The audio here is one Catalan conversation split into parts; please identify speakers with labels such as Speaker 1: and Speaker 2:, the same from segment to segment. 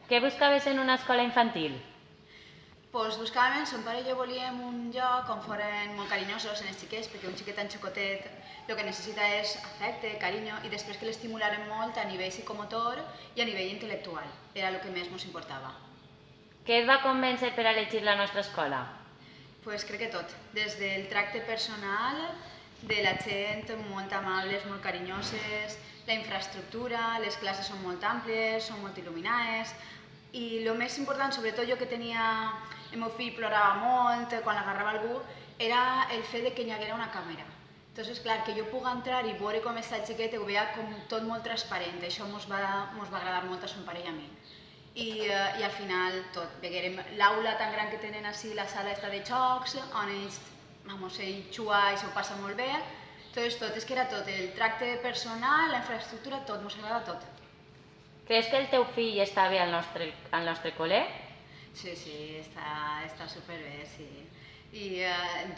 Speaker 1: Què buscaves en una escola infantil?
Speaker 2: Pues buscàvem, son pare i jo volíem un lloc on foren molt carinyosos en els xiquets, perquè un xiquet tan xocotet el que necessita és afecte, carinyo, i després que l'estimularen molt a nivell psicomotor i a nivell intel·lectual. Era el que més ens importava.
Speaker 1: Què et va convèncer per elegir la nostra escola?
Speaker 2: Pues crec que tot, des del tracte personal, de la gent molt amables, molt carinyoses, la infraestructura, les classes són molt àmplies, són molt il·luminades, i el més important, sobretot jo que tenia... El meu fill plorava molt quan l'agarrava algú, era el fet de que hi haguera una càmera. Entonces, clar, que jo pugui entrar i veure com està el xiquet, ho veia com tot molt transparent. Això ens va agradar molt a son pare i a mi. I al final tot, veiem l'aula tan gran que tenen així, la sala està de jocs, on ells juga i s'ho passa molt bé. Entonces tot, és que era tot, el tracte personal, la infraestructura, tot, ens agrada tot.
Speaker 1: Creus que el teu fill està bé al nostre col·le?
Speaker 2: Sí, està superbé, sí. I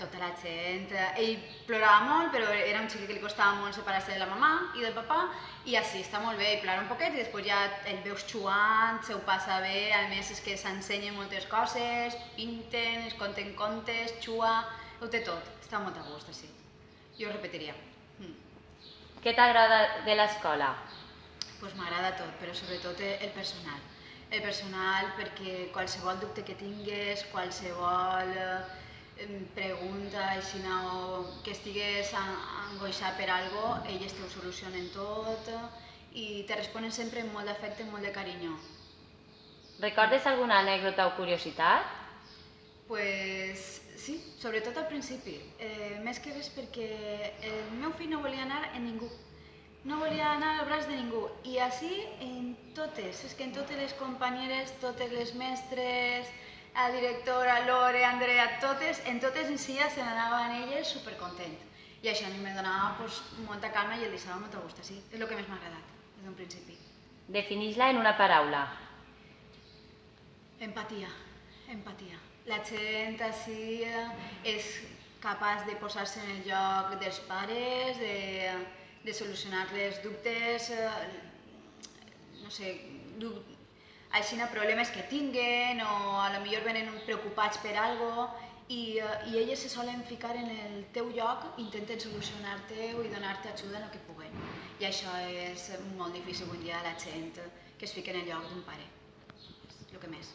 Speaker 2: tota la gent... Ell plorava molt, però era un xic que li costava molt separar-se de la mamà i del papà, i així està molt bé, ell plora un poquet i després ja el veus jugant, se ho passa bé, a més és que s'ensenyen moltes coses, pinten, es conten contes, juga, ho té tot, està molt a gust, així. Jo ho repetiria.
Speaker 1: Què t'agrada de l'escola?
Speaker 2: Doncs m'agrada tot, però sobretot el personal. El personal perquè qualsevol dubte que tingues, qualsevol pregunta així o que estigues angoixat per alguna cosa, elles t'ho solucionen tot i te responen sempre amb molt d'afecte i molt de carinyo.
Speaker 1: Recordes alguna anècdota o curiositat?
Speaker 2: Pues sí, sobretot al principi. Més que res perquè el meu fill no volia anar amb ningú. No volia anar al braç de ningú, i així en totes, és que en totes les companyeres, totes les mestres, la directora, Lore, Andrea, en totes en si se n'anaven elles supercontent. I això a mi me donava molta calma i el deixava molt a gust, sí, és el que més m'ha agradat, des d'un principi.
Speaker 1: Defineix-la en una paraula.
Speaker 2: Empatia, empatia. La gent així és capaç de posar-se en el lloc dels pares, de solucionar-les dubtes, no sé, així problemes que tinguen o potser venen preocupats per alguna cosa i elles se solen ficar en el teu lloc, intenten solucionar-te-ho i donar-te ajuda en el que puguen. I això és molt difícil avui dia, la gent que es fica en el lloc d'un pare. És el que més.